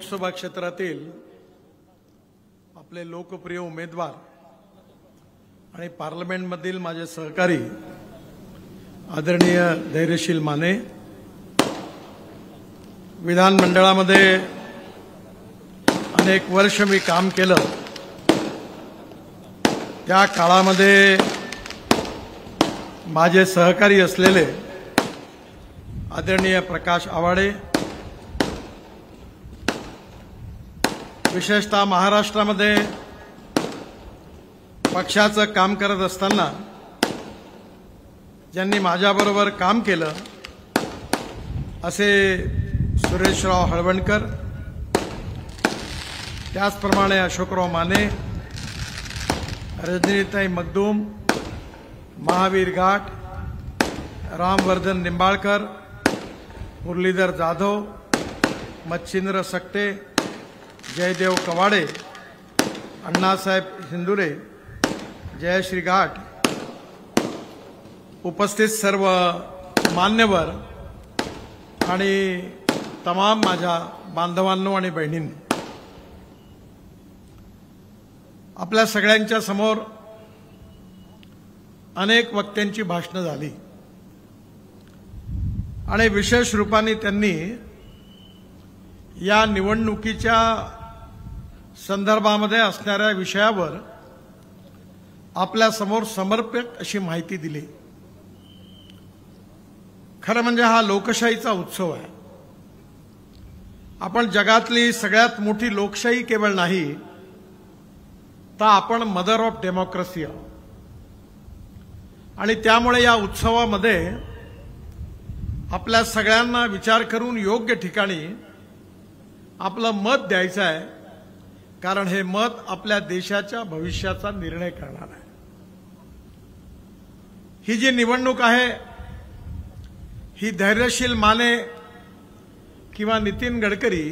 लोकसभा क्षेत्रातील आपले लोकप्रिय उमेदवार आणि पार्लमेंटमधील माझे सहकारी आदरणीय धैर्यशील माने, विधानमंडळामध्ये अनेक वर्ष मी काम केलं। त्या काळामध्ये माझे सहकारी असलेले आदरणीय प्रकाश आवाडे, विशेषतः महाराष्ट्रामध्ये पक्षाचं काम करत असताना ज्यांनी माझ्याबरोबर काम केलं असे सुरेशराव हळवणकर, त्याचप्रमाणे अशोकराव माने, रजनीताई मगदूम, महावीर घाट, रामवर्धन निंबाळकर, मुरलीधर जाधव, मच्छिंद्र सकटे, जयदेव कवाडे, अण्णासाहेब हिंदुरे, जयश्री घाट, उपस्थित सर्व मान्यवर आणि तमाम माझ्या बांधवांनो आणि बहिणींनो, आपल्या सगळ्यांच्या समोर अनेक वक्त्यांची भाषणं झाली आणि विशेष रूपाने त्यांनी या निवडणुकीच्या संदर्भामध्ये असणाऱ्या विषयावर आपल्या समोर समर्पक अशी माहिती दिली। खरं म्हणजे हा लोकशाहीचा उत्सव आहे। आपण जगातली सगळ्यात मोठी लोकशाही केवळ नाही तर आपण मदर ऑफ डेमोक्रेसी आहोत आणि त्यामुळे या उत्सवामध्ये आपल्या सगळ्यांना विचार करून योग्य ठिकाणी आपलं मत द्यायचं आहे, कारण हे मत आपल्या देशाच्या भविष्याचा निर्णय करणार आहे। ही जी निवडणूक आहे ही धैर्यशील माने किंवा नितीन गडकरी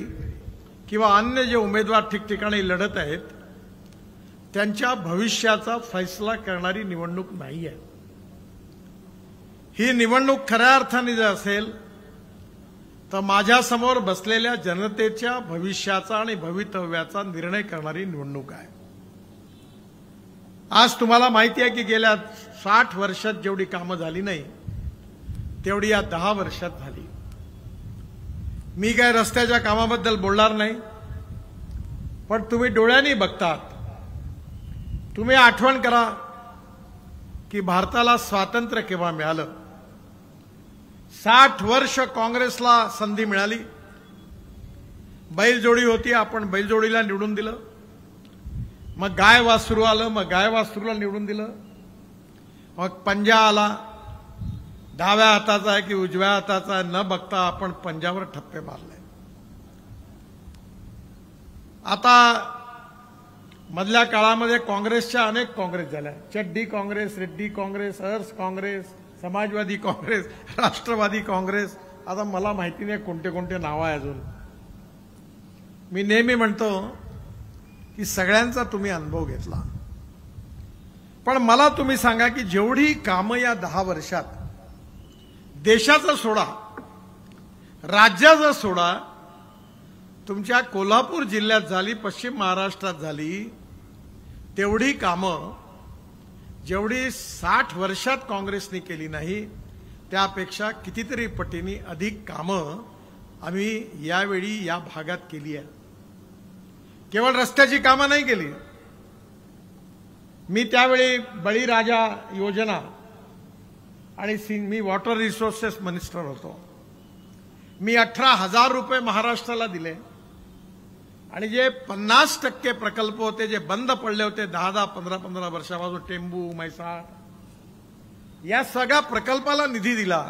किंवा अन्य जे उमेदवार ठिकठिकाणी लढत आहेत त्यांच्या भविष्याचा फैसला करणारी निवडणूक नाही आहे। ही निवडणूक खऱ्या अर्थाने जर असेल तर माझ्यासमोर बसलेल्या जनतेच्या भविष्याचा आणि भवितव्याचा निर्णय करणारी निवडणूक आहे। आज तुम्हाला माहिती आहे की गेल्या 60 वर्षात जेवढी कामं झाली नाही तेवढी या 10 वर्षात झाली। मी काय रस्त्याच्या कामाबद्दल बोलणार नाही, पण तुम्ही डोळ्यांनी बघतात। तुम्ही आठवण करा की भारताला स्वातंत्र्य केव्हा मिळालं। 60 वर्ष काँग्रेसला संधी मिळाली, बैलजोडी होती, आपण बैलजोडीला निवडून दिलं, मग गाय वासरू आलं, मग गाय वासरूला निवडून दिलं, मग पंजा आला, डाव्या हाताचा आहे की उजव्या हाताचा आहे न बघता आपण पंजावर ठप्पे मारले। आता मधल्या काळामध्ये काँग्रेसच्या अनेक काँग्रेस झाल्या, चड्डी काँग्रेस, रेड्डी काँग्रेस, अर्स काँग्रेस, समाजवादी काँग्रेस, राष्ट्रवादी काँग्रेस, आता मला माहिती नाही कोणते कोणते नाव आहे अजून। मी नेहमी म्हणतो की सगळ्यांचा तुम्ही अनुभव घेतला, पण मला तुम्ही सांगा की जेवढी कामं या 10 वर्षात देशाचं सोडा, राज्याचं सोडा, तुमच्या कोल्हापूर जिल्ह्यात झाली, पश्चिम महाराष्ट्रात झाली, तेवढी कामं जेवढी 60 वर्षात काँग्रेसने केली नाही त्यापेक्षा कितीतरी पटीने अधिक कामं आम्ही यावेळी या भागात केली आहे। केवळ रस्त्याची कामं नाही केली, मी त्यावेळी बळीराजा योजना आणि मी वॉटर रिसोर्सेस मिनिस्टर होतो। मी 18,000 रुपये महाराष्ट्राला दिले आणि जे 50% प्रकल्प होते जे बंद पडले होते 10-10, 15-15 वर्षापासून, टेंबू, म्हैसाळ, या सगळ्या प्रकल्पाला निधी दिला।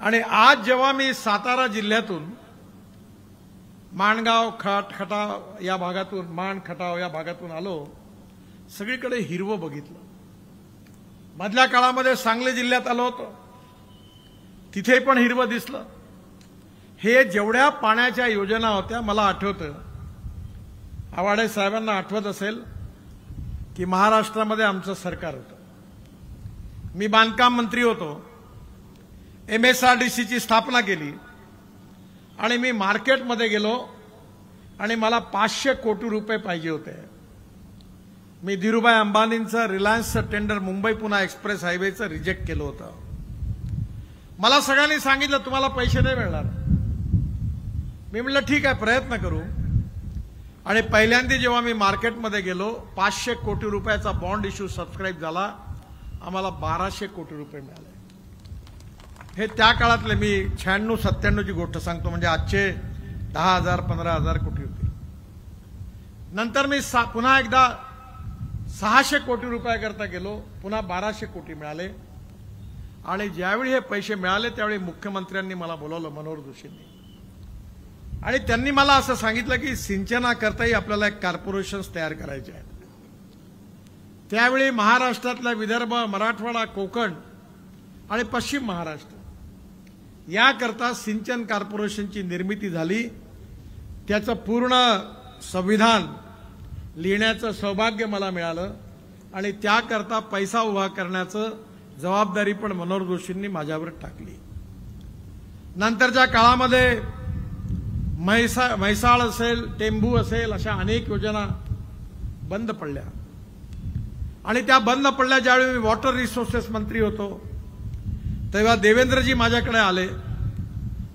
आणि आज जेव्हा मी सातारा जिल्ह्यातून माणगाव, खटाव या भागातून, मान खटाव या भागातून आलो, सगळीकडे हिरवं बघितलं। मधल्या काळामध्ये सांगली जिल्ह्यात आलो होतो, तिथे पण हिरवं दिसलं। हे जेवढ्या पाण्याच्या योजना होत्या, मला आठवतं, आवाडे साहेबांना आठवत असेल की महाराष्ट्रामध्ये आमचं सरकार होतं, मी बांधकाम मंत्री होतो, MSRDCची स्थापना केली आणि मी मार्केटमध्ये गेलो आणि मला 500 कोटी रुपये पाहिजे होते. मी धीरूभाई अंबानींचं रिलायन्सचं टेंडर मुंबई पुणे एक्सप्रेस हायवेचं रिजेक्ट केलं होतं. मला सगळ्यांनी सांगितलं तुम्हाला पैसे नाही मिळणार. मी म्हटलं ठीक आहे, प्रयत्न करू. आणि पहिल्यांदा जेव्हा मी मार्केटमध्ये गेलो, 500 कोटी रुपयाचा बॉन्ड इश्यू सबस्क्राईब झाला. आम्हाला 1200 कोटी रुपये मिळाले. हे त्या काळातले मी 96-97 ची गोष्ट सांगतो, म्हणजे आजचे 10,000 15,000 कोटी होते. नंतर मी पुन्हा एकदा 600 कोटी रुपयाकरता गेलो, पुन्हा 1200 कोटी मिळाले. आणि ज्यावेळी हे पैसे मिळाले त्यावेळी मुख्यमंत्र्यांनी मला बोलावलं, मनोहर जोशींनी, आणि त्यांनी मला असं सांगितलं की सिंचनाकरताही आपल्याला एक कॉर्पोरेशन्स तयार करायचे आहेत. त्यावेळी महाराष्ट्रातला विदर्भ, मराठवाडा, कोकण आणि पश्चिम महाराष्ट्र याकरता सिंचन कॉर्पोरेशनची निर्मिती झाली. त्याचं पूर्ण संविधान लिहिण्याचं सौभाग्य मला मिळालं आणि त्याकरता पैसा उभा करण्याचं जबाबदारी पण मनोहर जोशींनी माझ्यावर टाकली. नंतरच्या काळामध्ये म्हैसाळ असेल, टेंभू असेल, अशा अनेक योजना बंद पडल्या. आणि त्या बंद पडल्या ज्यावेळी मी वॉटर रिसोर्सेस मंत्री होतो, तेव्हा देवेंद्रजी माझ्याकडे आले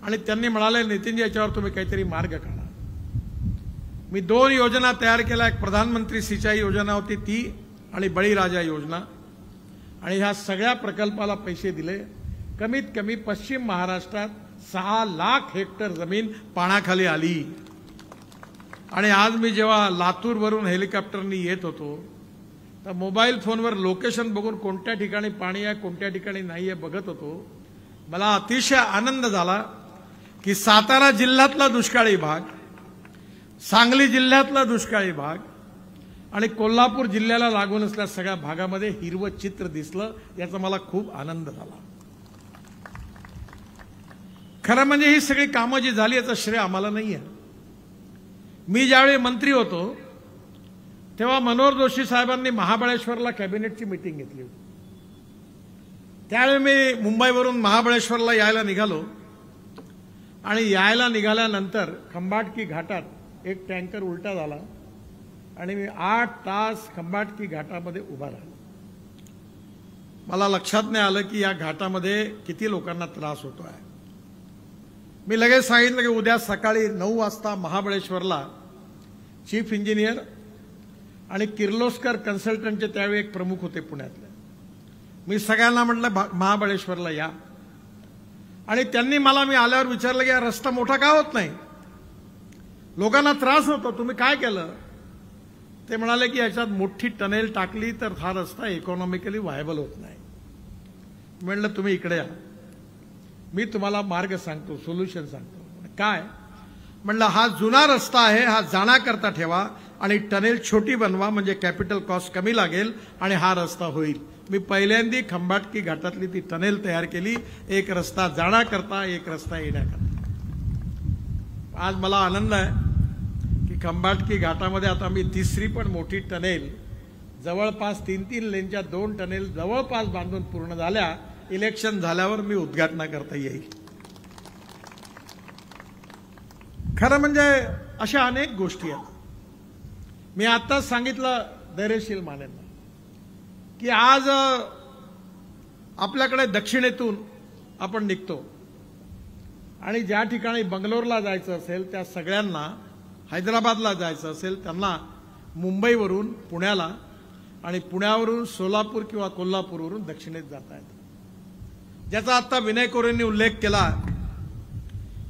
आणि त्यांनी म्हणाले, नितीनजी याच्यावर तुम्ही काहीतरी मार्ग काढा. मी 2 योजना तयार केल्या. एक प्रधानमंत्री सिंचाई योजना होती ती, आणि बळीराजा योजना. आणि ह्या सगळ्या प्रकल्पाला पैसे दिले. कमीत कमी पश्चिम महाराष्ट्रात 6 लाख हेक्टर जमीन पाण्याखाली आली. आणि आज मी जेव्हा लातूरवरून हेलिकॉप्टरनी येत होतो तर मोबाईल फोनवर लोकेशन बघून कोणत्या ठिकाणी पाणी आहे, कोणत्या ठिकाणी नाही आहे बघत होतो. मला अतिशय आनंद झाला की सातारा जिल्ह्यातला दुष्काळी भाग, सांगली जिल्ह्यातला दुष्काळी भाग आणि कोल्हापूर जिल्ह्याला लागून असलेल्या सगळ्या भागामध्ये हिरवं चित्र दिसलं. याचा मला खूप आनंद झाला. खरं म्हणजे ही सगळी कामं जी झाली याचं श्रेय आम्हाला नाही आहे. मी ज्यावेळी मंत्री होतो तेव्हा मनोहर जोशी साहेबांनी महाबळेश्वरला कॅबिनेटची मीटिंग घेतली होती. त्यावेळी मी मुंबईवरून महाबळेश्वरला यायला निघालो आणि यायला निघाल्यानंतर खंबाटकी घाटात एक टँकर उलटा झाला आणि मी 8 तास खंबाटकी घाटामध्ये उभा राहिलो. मला लक्षात नाही आलं की या घाटामध्ये किती लोकांना त्रास होतो आहे. मी लगेच सांगितलं की उद्या सकाळी 9 वाजता महाबळेश्वरला चीफ इंजिनियर आणि किर्लोस्कर कन्सल्टंटचे त्यावेळी एक प्रमुख होते पुण्यातले. मी सगळ्यांना म्हटलं महाबळेश्वरला या. आणि त्यांनी मला मी आल्यावर विचारलं की हा रस्ता मोठा का होत नाही, लोकांना त्रास होतो, तुम्ही काय केलं? ते म्हणाले की याच्यात मोठी टनेल टाकली तर हा रस्ता इकॉनॉमिकली व्हायबल होत नाही. म्हटलं तुम्ही इकडे या, मी तुम्हाला मार्ग सांगतो, सोल्युशन सांगतो. काय? म्हणलं हा जुना रस्ता आहे, हा जाण्याकरता ठेवा आणि टनेल छोटी बनवा, म्हणजे कॅपिटल कॉस्ट कमी लागेल आणि हा रस्ता होईल. मी पहिल्यांदा खंबाटकी घाटातली ती टनेल तयार केली, एक रस्ता जाण्याकरता, एक रस्ता येण्याकरता. आज मला आनंद आहे की खंबाटकी घाटामध्ये आता मी 3री पण मोठी टनेल, जवळपास 3 लेनच्या 2 टनेल जवळपास बांधून पूर्ण झाल्या. इलेक्शन झाल्यावर मी उद्घाटनाकरता येईल. खरं म्हणजे अशा अनेक गोष्टी आहेत. मी आताच सांगितलं धैर्यशील मानेंना की आज आपल्याकडे दक्षिणेतून आपण निघतो आणि ज्या ठिकाणी बंगलोरला जायचं असेल त्या सगळ्यांना, हैदराबादला जायचं असेल त्यांना मुंबईवरून पुण्याला आणि पुण्यावरून सोलापूर किंवा कोल्हापूरवरून दक्षिणेत जाता येतं. ज्याचा आता विनय कोरेंनी उल्लेख केला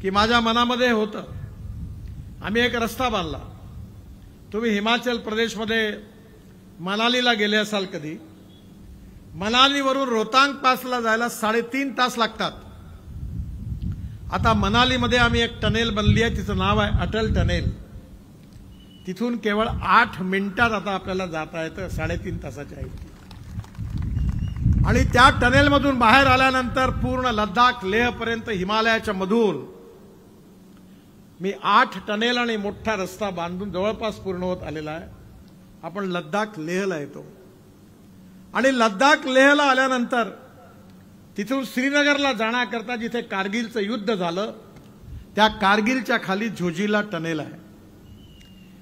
की माझ्या मनामध्ये होतं. आम्ही एक रस्ता बांधला. तुम्ही हिमाचल प्रदेशमध्ये मनालीला गेले असाल कधी, मनालीवरून रोहतांग पासला जायला 3.5 तास लागतात. आता मनालीमध्ये आम्ही एक टनेल बनली आहे, तिचं नाव आहे अटल टनेल. तिथून केवळ 8 मिनिटात आता आपल्याला जाता येतं 3.5 तासाच्या ऐवजी. आणि त्या टनेलमधून बाहेर आल्यानंतर पूर्ण लद्दाख लेहपर्यंत हिमालयाच्या मधून मी 8 टनेल आणि मोठा रस्ता बांधून जवळपास पूर्ण होत आलेला आहे. आपण लद्दाख लेहला येतो आणि लद्दाख लेहला आल्यानंतर तिथून श्रीनगरला जाण्याकरता जिथे कारगिलचं युद्ध झालं त्या कारगिलच्या खाली झोजिला टनेल आहे.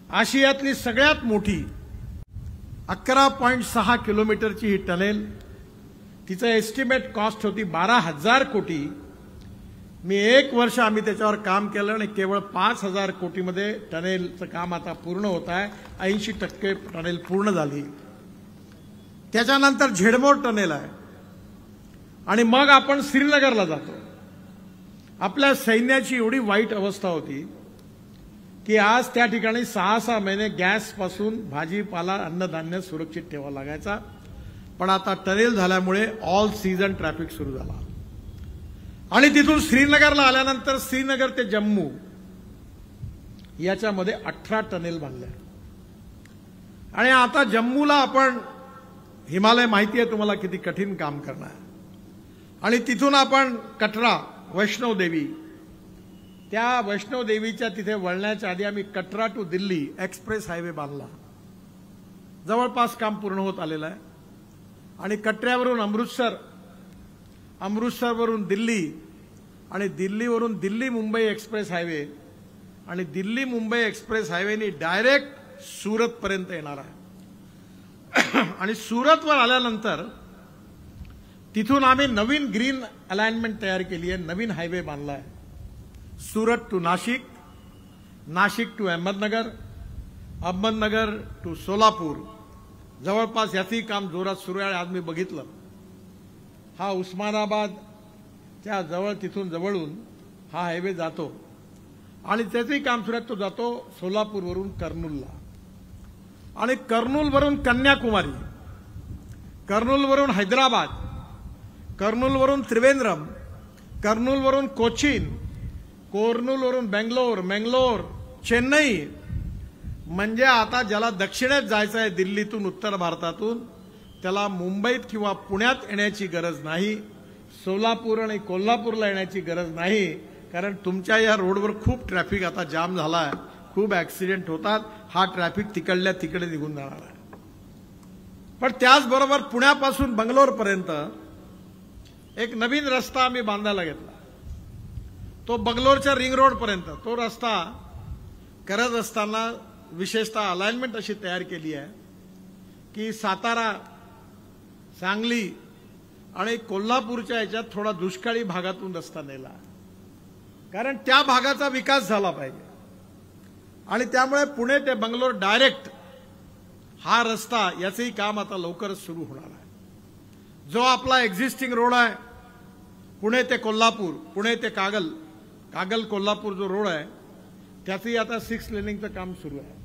आशियातली सगळ्यात मोठी 11.6 किलोमीटरची ही टनेल, तिचं एस्टिमेट कॉस्ट होती 12,000 कोटी। मी 1 वर्ष आम्ही त्याच्यावर काम केलं आणि केवळ 5,000 कोटीमध्ये टनेलचं काम आता पूर्ण होत आहे। 80% टनेल पूर्ण झाली। त्याच्यानंतर झेडमोर टनेल आहे आणि मग आपण श्रीनगरला जातो। आपल्या सैन्याची एवढी वाईट अवस्था होती की आज त्या ठिकाणी 6-6 महिने गॅसपासून भाजीपाला अन्नधान्य सुरक्षित ठेवावं लागायचा। पण आता टनेल झाल्यामुळे ऑल सीझन ट्रॅफिक सुरू झाला आणि तिथून श्रीनगरला आल्यानंतर श्रीनगर ते जम्मू याच्यामध्ये 18 टनेल बांधल्या आणि आता जम्मूला आपण हिमालय माहिती आहे तुम्हाला किती कठीण काम करणार आणि तिथून आपण कटरा वैष्णो देवी, त्या वैष्णो देवीच्या तिथे वळण्याच्या आधी आम्ही Katra to Delhi express highway बांधला। जवळपास काम पूर्ण होत आलेलं आहे आणि कटऱ्यावरून अमृतसर, अमृतसरवरून दिल्ली आणि दिल्लीवरून दिल्ली मुंबई एक्सप्रेस हायवे आणि दिल्ली मुंबई एक्सप्रेस हायवेने डायरेक्ट सुरत पर्यंत येणार आहे आणि सुरतवर आल्यानंतर तिथून आम्ही नवीन ग्रीन अलाइनमेंट तयार केली आहे, नवीन हायवे बांधला आहे। Surat to Nashik, Nashik to Ahmednagar, Ahmednagar to Solapur, जवळपास याचंही काम जोरात सुरू आहे। आज मी बघितलं हा उस्मानाबादच्या जवळ, तिथून जवळून हा हायवे जातो आणि त्याचंही काम सुरू आहे। तो जातो सोलापूरवरून कर्नूलला आणि कर्नूलवरून कन्याकुमारी, कर्नूलवरून हैदराबाद, कर्नूलवरून त्रिवेंद्रम, कर्नूलवरून कोचीन, कर्नूलवरून बेंगलोर, मंगलोर, चेन्नई। म्हणजे आता ज्याला दक्षिणेत जायचं आहे दिल्लीतून, उत्तर भारतातून, त्याला मुंबईत किंवा पुण्यात येण्याची गरज नाही, सोलापूर आणि कोल्हापूरला येण्याची गरज नाही, कारण तुमच्या या रोडवर खूप ट्रॅफिक आता जाम झाला आहे, खूप ऍक्सिडेंट होतात। हा ट्रॅफिक तिकडल्या तिकडे निघून जाणार आहे। पण त्याचबरोबर पुण्यापासून बंगलोरपर्यंत एक नवीन रस्ता आम्ही बांधायला घेतला, तो बंगलोरच्या रिंग रोड पर्यंत। तो रस्ता करत असताना विशेषतः अलाइनमेंट अशी तयार केली आहे की सातारा, सांगली आणि कोल्हापूरच्या याच्यात थोडा दुष्काळी भागातून रस्ता नेला, कारण त्या भागाचा विकास झाला पाहिजे आणि त्यामुळे पुणे ते बंगलोर डायरेक्ट हा रस्ता, याचंही काम आता लवकरच सुरू होणार आहे। जो आपला एक्झिस्टिंग रोड आहे पुणे ते कोल्हापूर, पुणे ते कागल, कागल कोल्हापूर जो रोड आहे त्याचंही आता 6 लेनिंगचं काम सुरू आहे।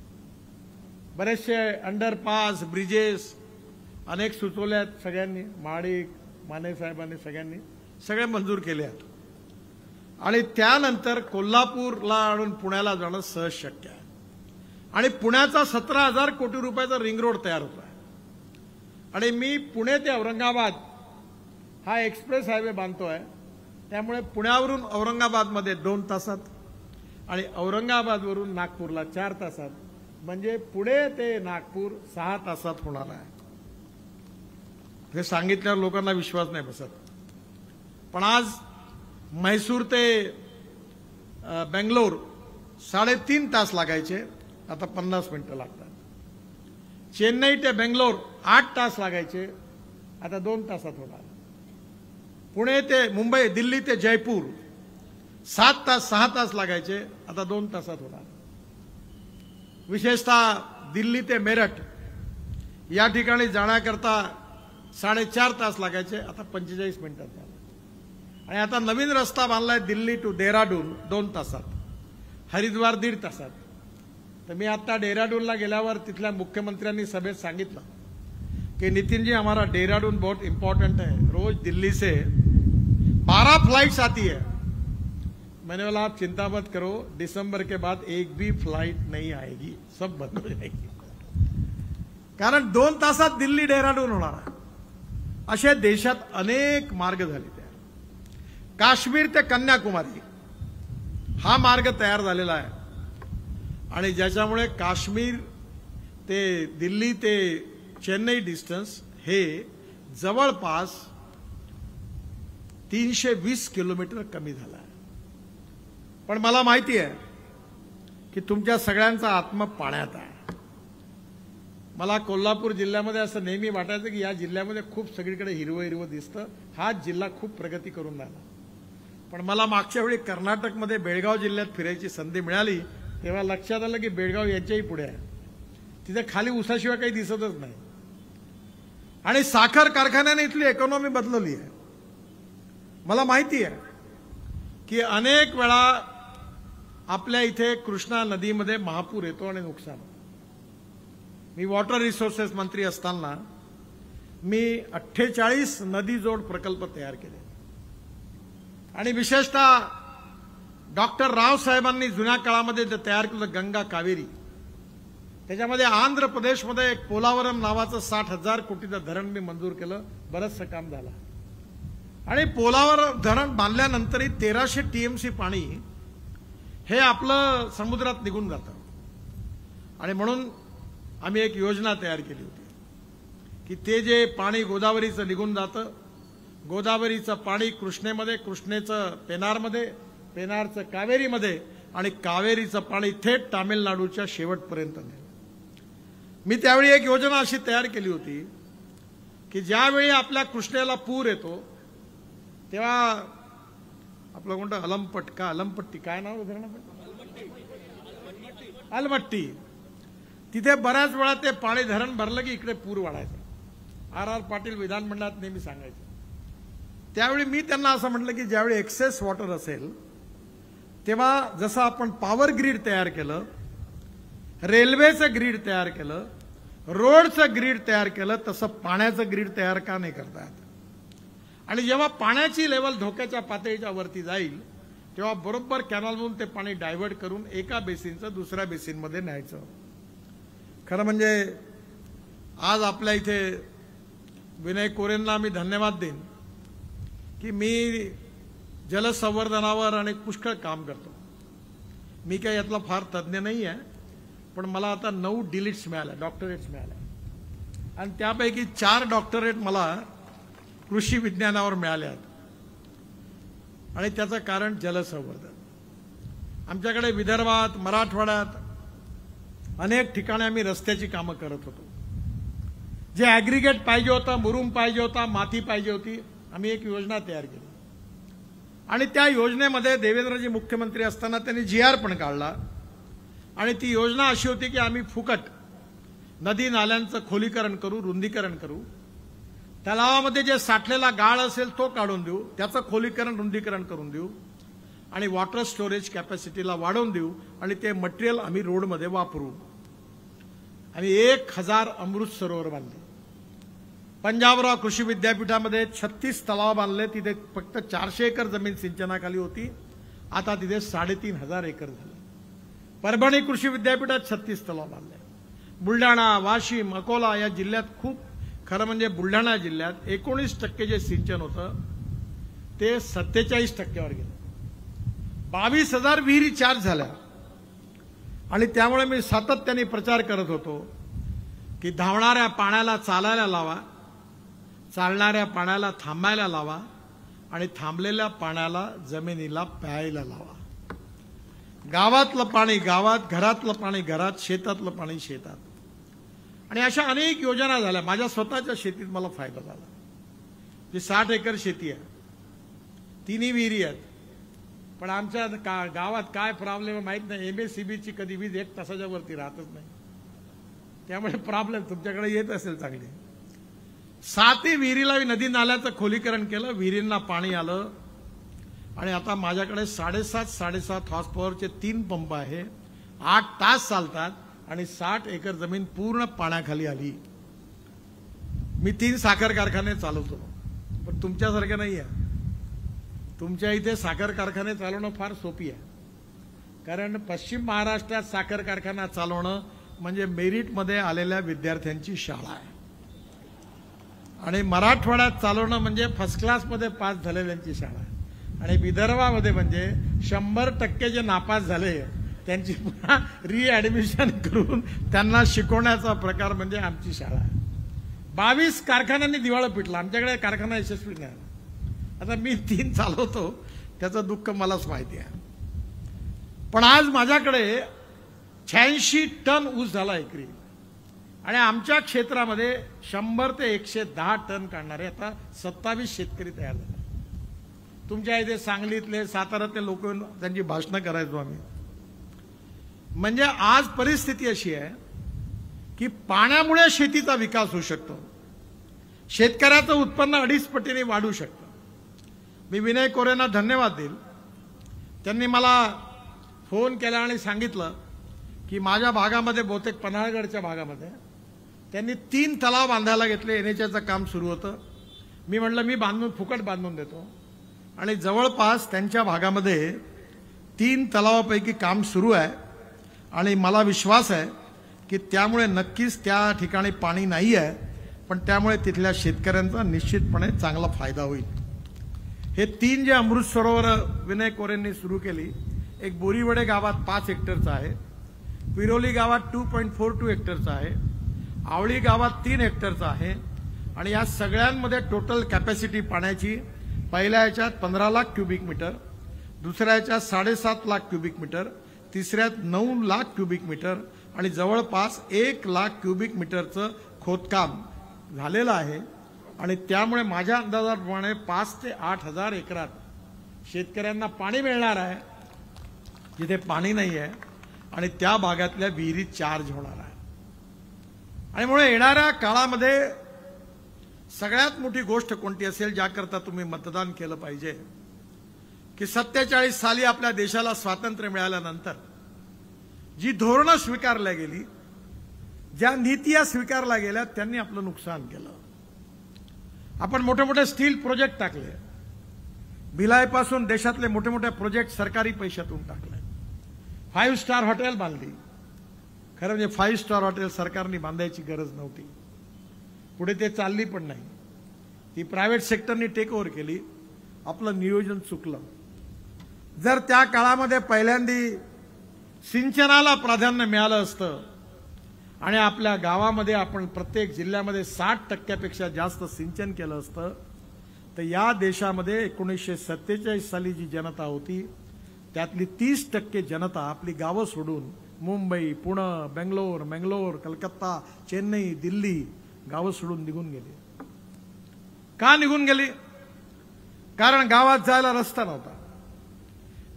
बरेचसे अंडरपास, ब्रिजेस अनेक सुचवले आहेत सगळ्यांनी, महाडिक, माने साहेबांनी सगळ्यांनी सगळे मंजूर केले आहेत आणि त्यानंतर कोल्हापूरला आणून पुण्याला जाणं सहज शक्य आहे आणि पुण्याचा 17,000 कोटी रुपयाचा रिंग रोड तयार होत आहे आणि मी पुणे ते औरंगाबाद हा एक्सप्रेस हायवे बांधतोय। त्यामुळे पुण्यावरून औरंगाबादमध्ये 2 तासात आणि औरंगाबादवरून नागपूरला 4 तासात, म्हणजे पुणे ते नागपूर 6 तासात होणार आहे। हे सांगितल्यावर लोकांना विश्वास नाही बसत, पण आज म्हैसूर ते बेंगलोर 3.5 तास लागायचे, आता 50 मिनिटं लागतात। चेन्नई ते बेंगलोर 8 तास लागायचे, आता 2 तासात होणार। पुणे ते मुंबई, दिल्ली ते जयपूर 7 तास 6 तास लागायचे, आता 2 तासात होणार। विशेषतः दिल्ली ते मेरठ या ठिकाणी जाण्याकरता 4.5 तास लागायचे, आता 45 मिनिटात झाले आणि आता नवीन रस्ता बांधलाय दिल्ली टू डेहराडून 2 तासात, हरिद्वार 1.5 तासात। तर मी आता डेहराडूनला गेल्यावर तिथल्या मुख्यमंत्र्यांनी सभेत सांगितलं कि नितिन जी हमारा देहरादून बहुत इंपॉर्टेंट है, रोज दिल्ली से 12 फ्लाइट्स आती है। मैंने बोला आप चिंता मत करो, दिसंबर के बाद एक भी फ्लाइट नहीं आएगी, सब बंद हो जाएगी, कारण 2 तासात दिल्ली डेहराडून होणार आहे। असे देशात अनेक मार्ग झाले। काश्मीर ते कन्याकुमारी हा मार्ग तयार झालेला आहे आणि ज्याच्यामुळे काश्मीर ते दिल्ली ते चेन्नई डिस्टन्स हे जवळपास 320 किलोमीटर कमी झाला आहे। पण मला माहिती आहे की तुमच्या सगळ्यांचा आत्मा पाण्यात आहे. मला कोल्हापूर जिल्ह्यामध्ये असं नेहमी वाटायचं की या जिल्ह्यामध्ये खूप सगळीकडे हिरवं हिरवं दिसतं, हा जिल्हा खूप प्रगती करून राहिला. पण मला मागच्या वेळी कर्नाटकमध्ये बेळगाव जिल्ह्यात फिरायची संधी मिळाली, तेव्हा लक्षात आलं की बेळगाव याच्याही पुढे आहे. तिथे खाली उसाशिवाय काही दिसतच नाही. आणि साखर कारखान्याने इथली इकॉनॉमी बदलवली आहे. मला माहिती आहे की अनेक वेळा आपल्या इथे कृष्णा नदीमध्ये महापूर येतो आणि नुकसान. मी वॉटर रिसोर्सेस मंत्री असताना मी 48 नदीजोड प्रकल्प तयार केले. आणि विशेषतः डॉक्टर रावसाहेबांनी जुन्या काळामध्ये जे तयार केलं गंगा कावेरी, त्याच्यामध्ये आंध्र प्रदेशमध्ये एक पोलावरम नावाचं 60,000 कोटीचं धरण मी मंजूर केलं. बरंचसं काम झालं. आणि पोलावरम धरण बांधल्यानंतरही 1300 TMC पाणी हे आपलं समुद्रात निघून जातं. आणि म्हणून आम्ही एक योजना तयार केली होती की ते जे पाणी गोदावरीचं निघून जातं, गोदावरीचं पाणी कृष्णेमध्ये, कृष्णेचं पेनारमध्ये, पेनारचं कावेरीमध्ये आणि कावेरीचं पाणी थेट तामिळनाडूच्या शेवटपर्यंत नेलं. मी त्यावेळी एक योजना अशी तयार केली होती की ज्यावेळी आपल्या कृष्णेला पूर येतो तेव्हा आपलं कोणतं अलमपट्टी काय नाव अलमट्टी, तिथे बऱ्याच वेळा ते पाणी धरण भरलं की इकडे पूर वाढायचा. R. पाटील विधानमंडळात नेहमी सांगायचे. त्यावेळी मी त्यांना असं म्हटलं की ज्यावेळी एक्सेस वॉटर असेल तेव्हा जसं आपण पॉवर ग्रीड तयार केलं, रेल्वेचं ग्रीड तयार केलं, रोडचं ग्रीड तयार केलं, तसं पाण्याचं ग्रीड तयार का नाही करता येत. आणि जेव्हा पाण्याची लेवल धोक्याच्या पातळीच्या वरती जाईल तेव्हा बरोबर कॅनलमधून ते पाणी डायव्हर्ट करून एका बेसिनचं दुसऱ्या बेसिनमध्ये न्यायचं. खरं म्हणजे आज आपल्या इथे विनय कोरेंना मी धन्यवाद देईन की मी जलसंवर्धनावर आणि पुष्कळ काम करतो. मी काही यातला फार तज्ज्ञ नाही आहे, पण मला आता 9 डिलीट्स मिळाल्या, डॉक्टरेट्स मिळाल्या. आणि त्यापैकी 4 डॉक्टरेट मला कृषी विज्ञानावर मिळाले आहेत. आणि त्याचं कारण जलसंवर्धन. आमच्याकडे विदर्भात, मराठवाड्यात अनेक ठिकाणी आम्ही रस्त्याची कामं करत होतो. जे ॲग्रिगेट पाहिजे होतं, मुरुम पाहिजे होता, माती पाहिजे होती, आम्ही एक योजना तयार केली. आणि त्या योजनेमध्ये देवेंद्रजी मुख्यमंत्री असताना त्यांनी GR पण काढला. आणि ती योजना अशी होती की आम्ही फुकट नदी नाल्यांचं खोलीकरण करू, रुंदीकरण करू, तलावामध्ये जे साठलेला गाळ असेल तो काढून देऊ, त्याचं खोलीकरण रुंदीकरण करून देऊ आणि वॉटर स्टोरेज कॅपॅसिटीला वाढवून देऊ आणि ते मटेरियल आम्ही रोडमध्ये वापरू. आम्ही 1000 अमृत सरोवर बांधले. पंजाबराव कृषी विद्यापीठामध्ये 36 तलाव बांधले. तिथे फक्त 400 एकर जमीन सिंचनाखाली होती, आता तिथे 3500 एकर झाले. परभणी कृषी विद्यापीठात 36 तलाव बांधले. बुलढाणा, वाशिम, अकोला या जिल्ह्यात खूप, खरं म्हणजे बुलढाणा जिल्ह्यात 19% जे सिंचन होतं ते 47%वर गेलं. 22,000 विहिरी चार्ज झाल्या. आणि त्यामुळे मी सातत्याने प्रचार करत होतो की धावणाऱ्या पाण्याला चालायला लावा, चालणाऱ्या पाण्याला थांबायला लावा आणि थांबलेल्या पाण्याला जमिनीला प्यायला लावा. गावातलं पाणी गावात, घरातलं पाणी घरात, शेतातलं पाणी शेतात. आणि अशा अनेक योजना झाल्या. माझ्या स्वतःच्या शेतीत मला फायदा झाला. ती 60 एकर शेती आहे, 3 विहिरी आहेत. पण आमच्या गावात काय प्रॉब्लेम माहित नाही. MSCBची कधी वीज 1 तासाच्या वरती राहतच नाही. त्यामुळे प्रॉब्लेम तुमच्याकडे येत असेल चांगली. 7 विहिरीला नदी नाल्याचं खोलीकरण केलं, विहिरींना पाणी आलं. आणि आता माझ्याकडे 7.5 हॉर्स पॉवरचे 3 पंप आहे, 8 तास चालतात आणि 60 एकर जमीन पूर्ण पाण्याखाली आली. मी 3 साखर कारखाने चालवतो, पण तुमच्यासारखं नाही आहे. तुमच्या इथे साखर कारखाने चालवणं फार सोपी आहे, कारण पश्चिम महाराष्ट्रात साखर कारखाना चालवणं म्हणजे मेरिटमध्ये आलेल्या विद्यार्थ्यांची शाळा आहे. आणि मराठवाड्यात चालवणं म्हणजे फर्स्ट क्लासमध्ये पास झालेल्यांची शाळा आहे. आणि विदर्भामध्ये म्हणजे 100% जे नापास झाले त्यांची पुन्हा रिॲडमिशन करून त्यांना शिकवण्याचा प्रकार म्हणजे आमची शाळा आहे. 22 कारखान्यांनी दिवाळं पिटलं. आमच्याकडे कारखाना यशस्वी नाही. आता मी 3 चालवतो, त्याचं दुःख मलाच माहिती आहे. पण आज माझ्याकडे 86 टन ऊस झाला एकरी आणि आमच्या क्षेत्रामध्ये 100 ते 110 टन काढणारे आता 27 शेतकरी तयार झाले. तुमच्या इथे सांगलीतले साताऱ्यातले लोक त्यांची भाषणं करायचो आम्ही. म्हणजे आज परिस्थिती अशी आहे की पाण्यामुळे शेतीचा विकास होऊ शकतो, शेतकऱ्याचं उत्पन्न 2.5 पटीने वाढू शकतं. मी विनय कोरेंना धन्यवाद देईल. त्यांनी मला फोन केला आणि सांगितलं की माझ्या भागामध्ये बहुतेक पन्हाळगडच्या भागामध्ये त्यांनी 3 तलाव बांधायला घेतले. NHAचं काम सुरू होतं. मी म्हटलं मी फुकट बांधून देतो आणि जवळपास त्यांच्या भागामध्ये 3 तलावापैकी काम सुरू आहे आणि मला विश्वास आहे की त्यामुळे नक्कीच त्या ठिकाणी पाणी नाही आहे, पण त्यामुळे तिथल्या शेतकऱ्यांचा निश्चितपणे चांगला फायदा होईल. हे 3 जे अमृत सरोवर विनय कोरेंनी सुरू केली, एक बोरीवडे गावात 5 हेक्टरचं आहे, पिरोली गावात 2.42 हेक्टरचं आहे, आवळी गावात 3 हेक्टरचं आहे आणि या सगळ्यांमध्ये टोटल कॅपॅसिटी पाण्याची पहिल्या ह्याच्यात 15 लाख क्युबिक मीटर, दुसऱ्या ह्याच्यात 7.5 लाख क्युबिक मीटर, तिसऱ्यात 9 लाख क्युबिक मीटर आणि जवळपास 1 लाख क्युबिक मीटरचं खोदकाम झालेलं आहे. आणि त्यामुळे माझ्या अंदाजाप्रमाणे 5 ते 8 हजार एकरात शेतकऱ्यांना पाणी मिळणार आहे जिथे पाणी नाही आहे आणि त्या भागातल्या विहिरी चार्ज होणार आहे. आणि म्हणून येणाऱ्या काळामध्ये सगळ्यात मोठी गोष्ट कोणती असेल ज्याकरता तुम्ही मतदान केलं पाहिजे की 47 साली आपल्या देशाला स्वातंत्र्य मिळाल्यानंतर जी धोरणं स्वीकारल्या गेली, ज्या नीती स्वीकारल्या गेल्या, त्यांनी आपलं नुकसान केलं. आपण मोठे मोठे स्टील प्रोजेक्ट टाकले, भिलाईपासून देशातले मोठे मोठे प्रोजेक्ट सरकारी पैशातून टाकले, 5 स्टार हॉटेल बांधली. खरं म्हणजे 5 स्टार हॉटेल सरकारने बांधायची गरज नव्हती, पुढे ते चालली पण नाही, ती प्रायव्हेट सेक्टरनी टेक ओव्हर केली. आपलं नियोजन चुकलं. जर त्या काळामध्ये पहिल्यांदी सिंचनाला प्राधान्य मिळालं असतं आणि आपल्या गावामध्ये आपण प्रत्येक जिल्ह्यामध्ये 60% जास्त सिंचन केलं असतं तर या देशामध्ये 1947 साली जी जनता होती त्यातली 30% जनता आपली गावं सोडून मुंबई, पुणे, बेंगलोर, कलकत्ता, चेन्नई, दिल्ली गावं सोडून निघून गेली. का निघून गेली? कारण गावात जायला रस्ता नव्हता,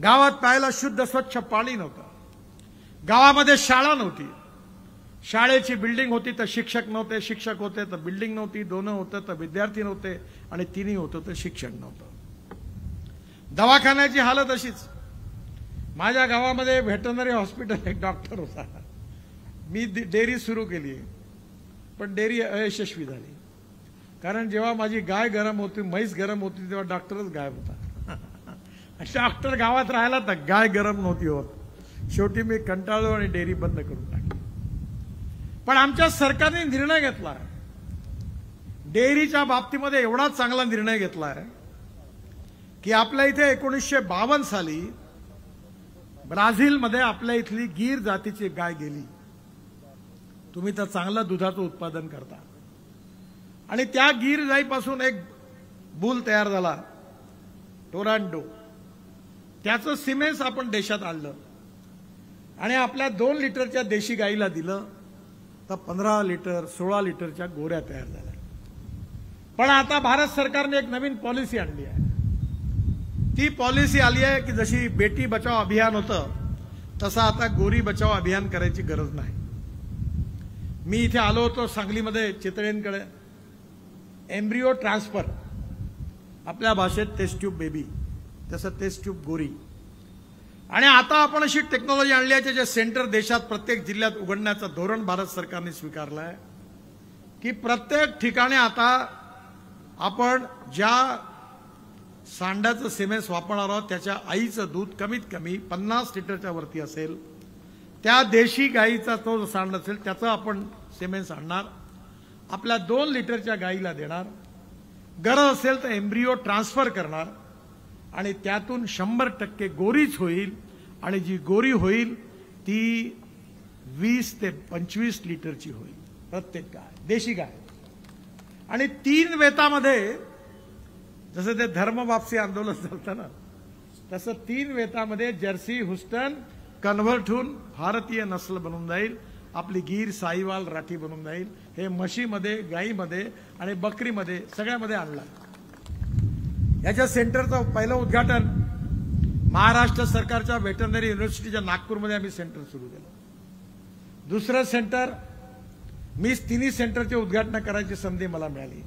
गावात प्यायला शुद्ध स्वच्छ पाणी नव्हतं, गावामध्ये शाळा नव्हती, शाळेची बिल्डिंग होती तर शिक्षक नव्हते, शिक्षक होते तर बिल्डिंग नव्हती, 2 होतं तर विद्यार्थी नव्हते आणि 3 होतं तर शिक्षण नव्हतं. दवाखान्याची हालत अशीच. माझ्या गावामध्ये व्हेटरनरी हॉस्पिटल एक डॉक्टर होता. मी डेअरी सुरू केली पण डेअरी अयशस्वी झाली, कारण जेव्हा माझी गाय गरम होती, म्हैस गरम होती, तेव्हा डॉक्टरच गायब होता. डॉक्टर गावात राहिला तर गाय गरम नव्हती होत. शेवटी मी कंटाळलो आणि डेअरी बंद करून टाकली. पण आमच्या सरकारने निर्णय घेतला, डेअरीच्या बाबतीमध्ये एवढा चांगला निर्णय घेतला की आपल्या इथे 1952 साली ब्राझीलमध्ये आपल्या इथली गीर जातीची गाय गेली. तुम्ही तर चांगलं दुधाचं उत्पादन करता आणि त्या गीर गायीपासून एक बुल तयार झाला, टोरांडो. त्याचं सिमेंस आपण देशात आणलं आणि आपल्या 2 लिटरच्या देशी गाईला दिलं तर 15 लिटर 16 लिटरच्या गोऱ्या तयार झाल्या. पण आता भारत सरकारने एक नवीन पॉलिसी आणली आहे. ती पॉलिसी आली आहे की जशी बेटी बचाव अभियान होतं तसं आता गोरी बचाव अभियान करायची गरज नाही. मी इथे आलो होतो सांगलीमध्ये चितळेंकडे, एम्ब्रिओ ट्रान्सफर, आपल्या भाषेत टेस्ट ट्यूब बेबी, तसं टेस्ट ट्यूब गोरी. आणि आता आपण अशी टेक्नॉलॉजी आणली आहे जे सेंटर देशात प्रत्येक जिल्ह्यात उघडण्याचं धोरण भारत सरकारने स्वीकारलं आहे की प्रत्येक ठिकाणी आता आपण ज्या सांडाचं सिमेंस वापरणार आहोत त्याच्या आईचं दूध कमीत कमी 50 लिटरच्या वरती असेल, त्या देशी गाईचा तो सांड असेल त्याचं आपण सिमेंस आणणार, आपल्या 2 लिटरच्या गाईला देणार, गरज असेल तर एम्ब्रिओ ट्रान्सफर करणार आणि त्यातून 100% गोरीच होईल आणि जी गोरी होईल ती 20 ते 25 लिटरची होईल प्रत्येक गाय, देशी गाय. आणि 3 वेतामध्ये, जसं ते धर्मवापसी आंदोलन चालतं ना, तसं 3 वेतामध्ये जर्सी, हुस्टन कन्व्हर्ट होऊन भारतीय नस्ल बनून जाईल, आपली गीर साहिवाल राठी बनून जाईल. हे म्हशीमध्ये, गाईमध्ये आणि बकरीमध्ये सगळ्यामध्ये आणला. याच्या सेंटरचं पहिलं उद्घाटन महाराष्ट्र सरकारच्या वेटरनरी युनिव्हर्सिटीच्या नागपूरमध्ये आम्ही सेंटर सुरू केलं. दुसरं सेंटर, मी तिन्ही सेंटरचे उद्घाटन करायची संधी मला मिळाली.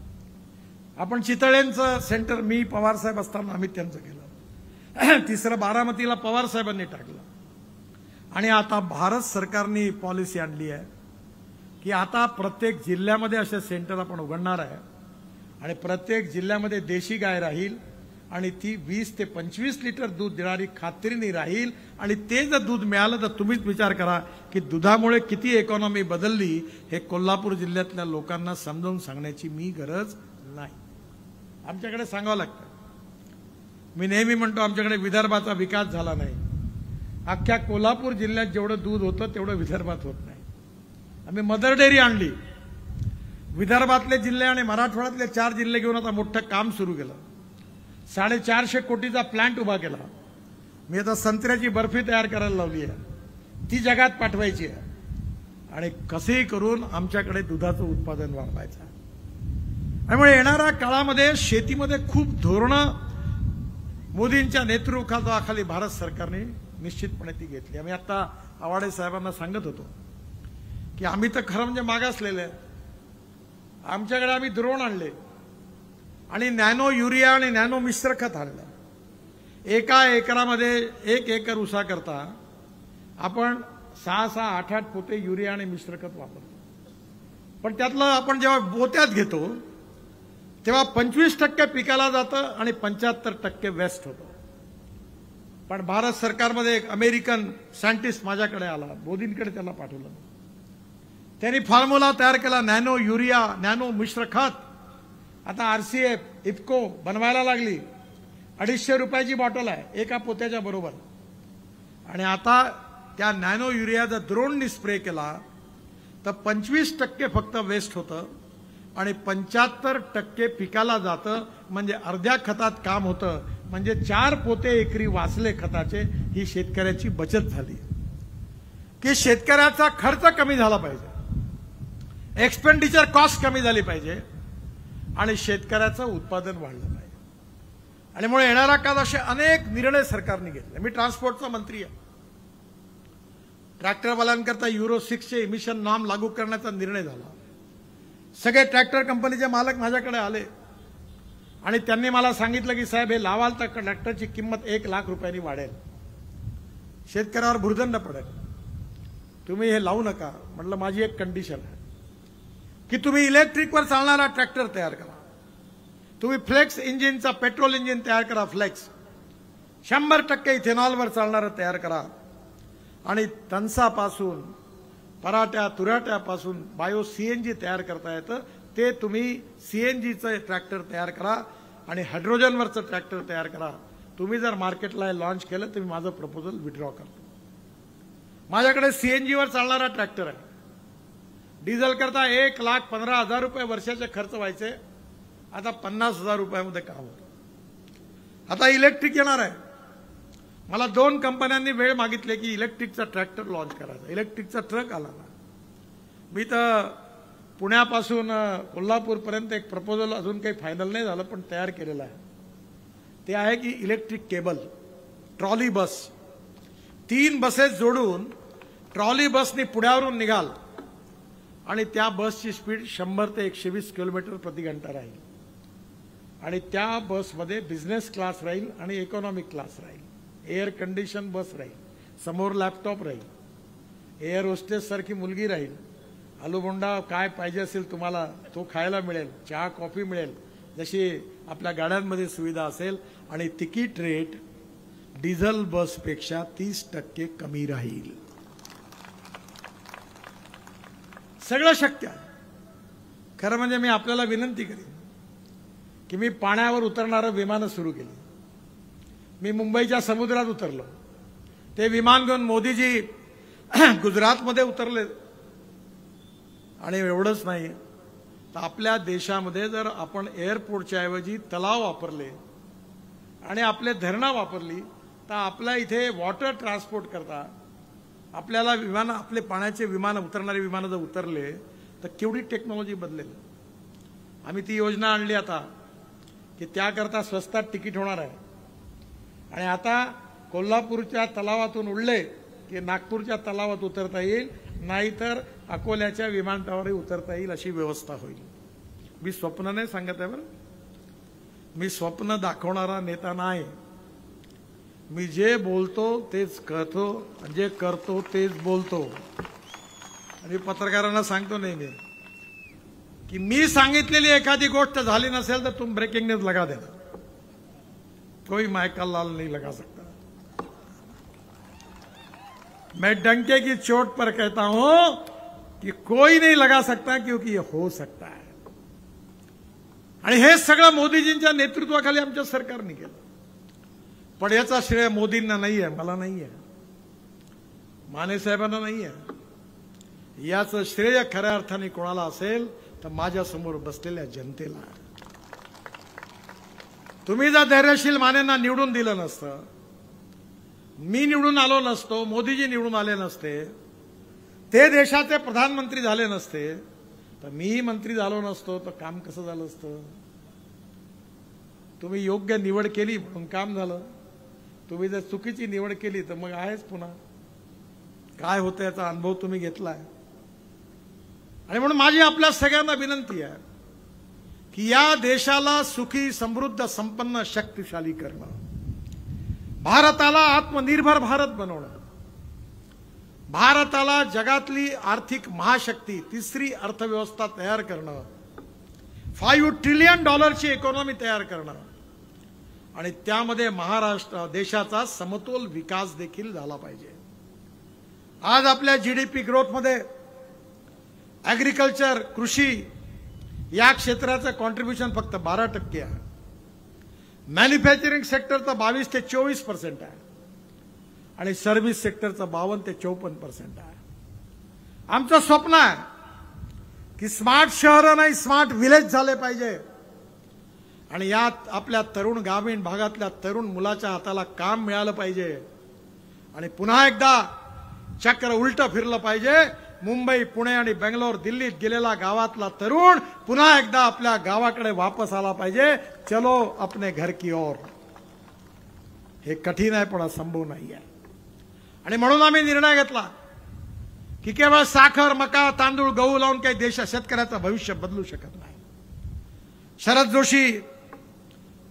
आपण चितळेंचं सेंटर मी पवार साहेब असताना आम्ही त्यांचं केलं. तिसरं बारामतीला पवार साहेबांनी टाकलं. आणि आता भारत सरकारने पॉलिसी आणली आहे की आता प्रत्येक जिल्ह्यामध्ये असे सेंटर आपण उघडणार आहे आणि प्रत्येक जिल्ह्यामध्ये देशी गाय राहील आणि ती 20 ते 25 लिटर दूध देणारी खात्रीने राहील. आणि ते जर दूध मिळालं तर तुम्हीच विचार करा की दुधामुळे किती इकॉनॉमी बदलली. हे कोल्हापूर जिल्ह्यातल्या लोकांना समजावून सांगण्याची मी गरज नाही, आमच्याकडे सांगावं लागतं. मी नेहमी म्हणतो आमच्याकडे विदर्भाचा विकास झाला नाही. अख्ख्या कोल्हापूर जिल्ह्यात जेवढं दूध होतं तेवढं विदर्भात होत नाही. आम्ही मदर डेअरी आणली. विदर्भातले जिल्हे आणि मराठवाड्यातले 4 जिल्हे घेऊन आता मोठं काम सुरू केलं. 450 कोटीचा प्लांट उभा केला. मी आता संत्र्याची बर्फी तयार करायला लावली आहे, ती जगात पाठवायची आहे. आणि कसेही करून आमच्याकडे दुधाचं उत्पादन वाढवायचं. त्यामुळे येणाऱ्या काळामध्ये शेतीमध्ये खूप धोरणं मोदींच्या नेतृत्वाखाली भारत सरकारने निश्चितपणे ती घेतली. आम्ही आता आवाडे साहेबांना सांगत होतो की आम्ही तर खरं म्हणजे मागासलेले. आमच्याकडे आम्ही द्रोण आणले आणि नॅनो युरिया आणि नॅनो मिश्र खत आणलं. एका एकरामध्ये 1 एकर ऊसा करता आपण 6-6, 8-8 पोते युरिया आणि मिश्र खत वापरतो. पण त्यातलं आपण जेव्हा पोत्यात घेतो तेव्हा 25% पिकाला जातं आणि 75% वेस्ट होतं. पण भारत सरकारमध्ये एक अमेरिकन सायंटिस्ट माझ्याकडे आला, मोदींकडे त्याला पाठवलं. त्यांनी फॉर्म्युला तयार केला, नॅनो युरिया, नॅनो मिश्र खत. आता RCF, इफ्को बनवायला लागली. 250 रुपयाची बॉटल आहे एका पोत्याच्या बरोबर. आणि आता त्या नॅनो युरियाचा द्रोणनी स्प्रे केला तर 25% फक्त वेस्ट होतं आणि 75% पिकाला जातं. म्हणजे अर्ध्या खतात काम होतं. म्हणजे 4 पोते एकरी वाचले खताचे. ही शेतकऱ्याची बचत झाली. की शेतकऱ्याचा खर्च कमी झाला पाहिजे, एक्सपेंडिचर कॉस्ट कमी झाली पाहिजे आणि शेतकऱ्याचं उत्पादन वाढलं पाहिजे. आणि मुळे येणारा काळ असे अनेक निर्णय सरकारने घेतले. मी ट्रान्सपोर्टचा मंत्री आहे. ट्रॅक्टरवाल्यांकरता युरो 6चे इमिशन नॉर्म लागू करण्याचा निर्णय झाला. सगळे ट्रॅक्टर कंपनीचे मालक माझ्याकडे आले आणि त्यांनी मला सांगितलं की साहेब हे लावाल तर ट्रॅक्टरची किंमत 1 लाख रुपयांनी वाढेल, शेतकऱ्यावर भुर्दंड पडेल, तुम्ही हे लावू नका. म्हटलं माझी एक कंडिशन आहे की तुम्ही इलेक्ट्रिकवर चालणारा ट्रॅक्टर तयार करा. तुम्ही फ्लेक्स इंजिनचा पेट्रोल इंजिन तयार करा, फ्लेक्स 100% इथेनॉलवर चालणारं तयार करा. आणि तणसापासून, पराठ्या तुराट्यापासून बायो CNG तयार करता येतं, ते तुम्ही CNGचं ट्रॅक्टर तयार करा आणि हायड्रोजनवरचं ट्रॅक्टर तयार करा. तुम्ही जर मार्केटला लॉन्च केलं तर मी माझं प्रपोजल विड्रॉ करतो. माझ्याकडे CNGवर चालणारा ट्रॅक्टर आहे. डिझेल करता 1,15,000 रुपये वर्षाचे खर्च व्हायचे, आता 50,000 रुपयामध्ये काम होतं. आता इलेक्ट्रिक येणार आहे. मला 2 कंपन्यांनी वेळ मागितले की इलेक्ट्रिकचा ट्रॅक्टर लॉन्च करायचा. इलेक्ट्रिकचा ट्रक आला ना. मी तर पुण्यापासून कोल्हापूरपर्यंत एक प्रपोजल अजून काही फायनल नाही झालं पण तयार केलेलं आहे. ते आहे की इलेक्ट्रिक केबल, ट्रॉली बस, 3 बसेस जोडून ट्रॉली बसनी पुण्यावरून निघाल आणि त्या बसची स्पीड 100 ते 120 किलोमीटर प्रति घंटा राहील. आणि त्या बसमध्ये बिझनेस क्लास राहील आणि इकॉनॉमिक क्लास राहील. एअर कंडिशन बस राहील, समोर लॅपटॉप राहील, एअर होस्टेस सारखी मुलगी राहील, आलूबोंडा काय पाहिजे असेल तुम्हाला तो खायला मिळेल, चहा कॉफी मिळेल, जशी आपल्या गाड्यांमध्ये सुविधा असेल. आणि तिकीट रेट डिझेल बसपेक्षा 30% कमी राहील. सगळं शक्य आहे. खरं म्हणजे मी आपल्याला विनंती करेन की मी पाण्यावर उतरणारं विमानं सुरू केली. मी मुंबईच्या समुद्रात उतरलो. ते विमान घेऊन मोदीजी गुजरातमध्ये उतरले. आणि एवढंच नाही तर आपल्या देशामध्ये जर आपण एअरपोर्टच्या ऐवजी तलाव वापरले आणि आपले धरणं वापरली तर आपल्या इथे वॉटर ट्रान्सपोर्ट करता आपल्याला विमान, आपले पाण्याचे विमान, उतरणारे विमान जर उतरले तर केवढी टेक्नॉलॉजी बदलेल. आम्ही ती योजना आणली आता की त्याकरता स्वस्तात तिकीट होणार आहे. आणि आता कोल्हापूरच्या तलावातून उडले की नागपूरच्या तलावात उतरता येईल, नाहीतर अकोल्याच्या विमानतळावरही उतरता येईल अशी व्यवस्था होईल. मी स्वप्न नाही सांगत आहे बरं, मी स्वप्न दाखवणारा नेता नाही. मी जे बोलतो तेच करतो, जे करतो तेच बोलतो. आणि पत्रकारांना सांगतो नेहमी की मी सांगितलेली एखादी गोष्ट झाली नसेल तर तुम ब्रेकिंग न्यूज लगा देना, कोई माइकल लाल नहीं लगा सकता. मैं डंके की चोट पर कहता हूं कि कोई नहीं लगा सकता क्योंकि ये हो सकता है. आणि हे सगळं मोदीजींच्या नेतृत्वाखाली आमच्या सरकारने केलं. पण याचा श्रेय मोदींना नाही आहे, मला नाही आहे, माने साहेबांना नाही आहे. याचं श्रेय खऱ्या अर्थाने कोणाला असेल तर माझ्या समोर बसलेल्या जनतेला. तुम्ही जर धैर्यशील मानेंना निवडून दिलं नसतं, मी निवडून आलो नसतो, मोदीजी निवडून आले नसते, ते देशाचे प्रधानमंत्री झाले नसते, तर मीही मंत्री झालो नसतो, तर काम कसं झालं असतं. तुम्ही योग्य निवड केली म्हणून काम झालं. तुम्ही जर चुकीची निवड केली तर मग आहेच पुन्हा काय होतं याचा अनुभव तुम्ही घेतलाय. आणि म्हणून माझी आपल्या सगळ्यांना विनंती आहे की या देशाला सुखी, समृद्ध, संपन्न, शक्तिशाली करणं, भारताला आत्मनिर्भर भारत बनवणं, भारताला जगातली आर्थिक महाशक्ती, तिसरी अर्थव्यवस्था तयार करणं, $5 ट्रिलियन इकॉनॉमी तयार करणं, आणि त्यामध्ये महाराष्ट्र देशाचा समतोल विकास देखील झाला पाहिजे. आज आपल्या जीडीपी ग्रोथमध्ये ऍग्रिकल्चर, कृषी या क्षेत्राचं कॉन्ट्रीब्युशन फक्त 12% आहे. मॅन्युफॅक्चरिंग सेक्टरचा 22 ते 24% आहे आणि सर्व्हिस सेक्टरचा 52 ते 54% आहे. आमचं स्वप्न आहे की स्मार्ट शहर नाही, स्मार्ट विलेज झाले पाहिजे. आणि यात आपल्या तरुण ग्रामीण भागातल्या तरुण मुलाच्या हाताला काम मिळालं पाहिजे. आणि पुन्हा एकदा चक्र उलट फिरलं पाहिजे. मुंबई, पुणे आणि बेंगलोर, दिल्लीत गेलेला गावातला तरुण पुन्हा एकदा आपल्या गावाकडे वापस आला पाहिजे. चलो अपने घर की ओर. हे कठीण आहे पण असंभव नाही आहे. आणि म्हणून आम्ही निर्णय घेतला की केवळ साखर, मका, तांदूळ, गहू लावून काही देश शेतकऱ्याचं भविष्य बदलू शकत नाही. शरद जोशी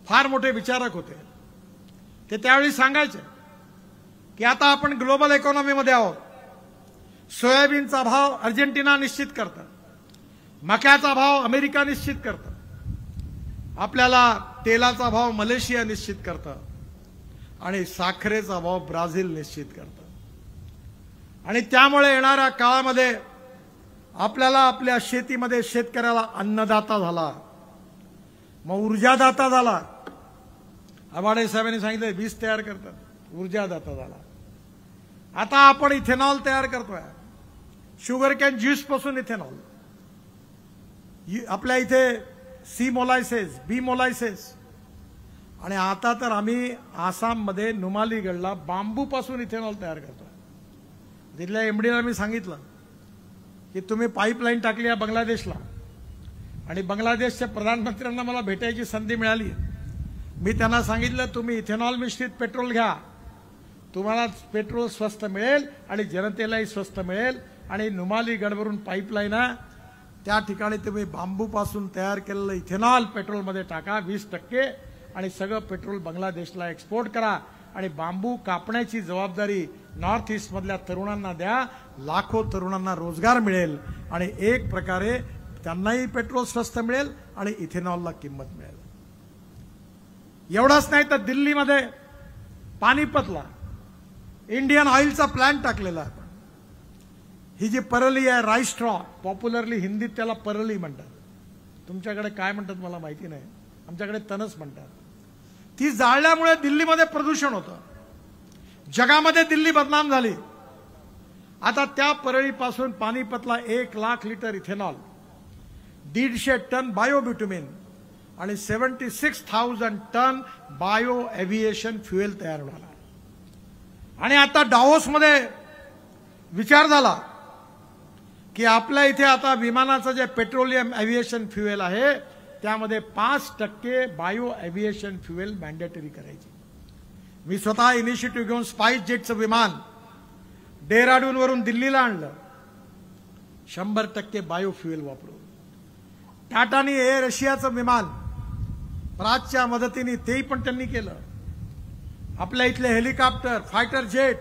फार मोठे विचारक होते. ते त्यावेळी सांगायचे की आता आपण ग्लोबल इकॉनॉमीमध्ये आहोत. सोयाबीनचा भाव अर्जेंटिना निश्चित करतं, मक्याचा भाव अमेरिका निश्चित करतं, आपल्याला तेलाचा भाव मलेशिया निश्चित करतं आणि साखरेचा भाव ब्राझील निश्चित करतं. आणि त्यामुळे येणाऱ्या काळामध्ये आपल्याला आपल्या शेतीमध्ये शेतकऱ्याला अन्नदाता झाला, मग ऊर्जादाता झाला. आबाडे साहेबांनी सांगितलं 20 तयार करतात, ऊर्जादाता झाला. आता आपण इथेनॉल तयार करतोय, शुगर कॅन ज्यूस पासून इथेनॉल. आपल्या इथे सी मोलायसेस, बी मोलायसेस, आणि आता तर आम्ही आसाममध्ये नुमालीगडला बांबू पासून इथेनॉल तयार करतोय. तिथल्या एमडीला मी सांगितलं की तुम्ही पाईपलाईन टाकली आहे बांगलादेशला, आणि बांगलादेशच्या प्रधानमंत्र्यांना मला भेटायची संधी मिळाली. मी त्यांना सांगितलं तुम्ही इथेनॉल मिश्रित पेट्रोल घ्या, तुम्हाला पेट्रोल स्वस्त मिळेल आणि जनतेलाही स्वस्त मिळेल. आणि नुमालीगडवरून पाईपलाईन आहे, त्या ठिकाणी तुम्ही बांबूपासून तयार केलेलं इथेनॉल पेट्रोलमध्ये टाका 20%, आणि सगळं पेट्रोल बांगलादेशला एक्सपोर्ट करा. आणि बांबू कापण्याची जबाबदारी नॉर्थ ईस्ट मधल्या तरुणांना द्या. लाखो तरुणांना रोजगार मिळेल आणि एक प्रकारे त्यांनाही पेट्रोल स्वस्त मिळेल आणि इथेनॉलला किंमत मिळेल. एवढंच नाही तर दिल्लीमध्ये पानिपतला इंडियन ऑइलचा प्लांट टाकलेला आहे. ही जी परली आहे, राईस स्ट्रॉ, पॉप्युलरली हिंदीत त्याला परली म्हणतात, तुमच्याकडे काय म्हणतात मला माहिती नाही, आमच्याकडे तणस म्हणतात. ती जाळल्यामुळे दिल्लीमध्ये प्रदूषण होतं, जगामध्ये दिल्ली बदनाम झाली. आता त्या परळीपासून पानिपतला 1 लाख लिटर इथेनॉल, 150 टन बायोब्युटमिन आणि 76,000 टन बायो एव्हिएशन फ्युएल तयार होणार. आणि आता डावोसमध्ये विचार झाला की आपल्या इथे आता विमानाचं जे पेट्रोलियम एव्हिएशन फ्युएल आहे त्यामध्ये 5% बायो एव्हिएशन फ्युएल मॅन्डेटरी करायची। मी स्वतः इनिशिएटिव्ह घेऊन स्पाइस जेटचं विमान डेहराडूनवरून दिल्लीला आणलं 100% बायो फ्युएल वापरून। टाटानी एअर एशियाचं विमान प्राजच्या मदतीने तेही पण त्यांनी केलं। आपल्या इथले हेलिकॉप्टर फायटर जेट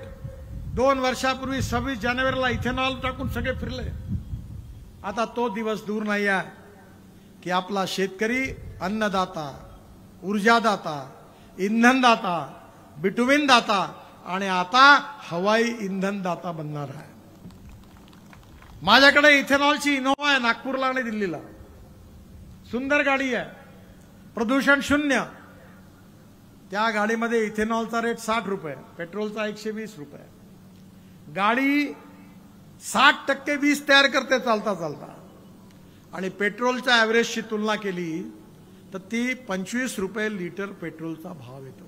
2 वर्षापूर्वी 26 जानेवारीला इथेनॉल टाकून सगळे फिरले। आता तो दिवस दूर नाही आहे की आपला शेतकरी अन्नदाता, ऊर्जादाता, इंधनदाता, बिटुमिन दाता आणि आता हवाई इंधन दाता बनणार आहे। माझ्याकडे इथेनॉलची इनोव्हा आहे नागपूरला आणि दिल्लीला, सुंदर गाडी आहे, प्रदूषण शून्य। त्या गाडीमध्ये इथेनॉलचा रेट 60 रुपये, पेट्रोलचा 120 रुपये। गाडी 60% वीज तयार करते चालता चालता आणि पेट्रोलच्या ॲव्हरेजची तुलना केली तर ती 25 रुपये लिटर पेट्रोलचा भाव येतो।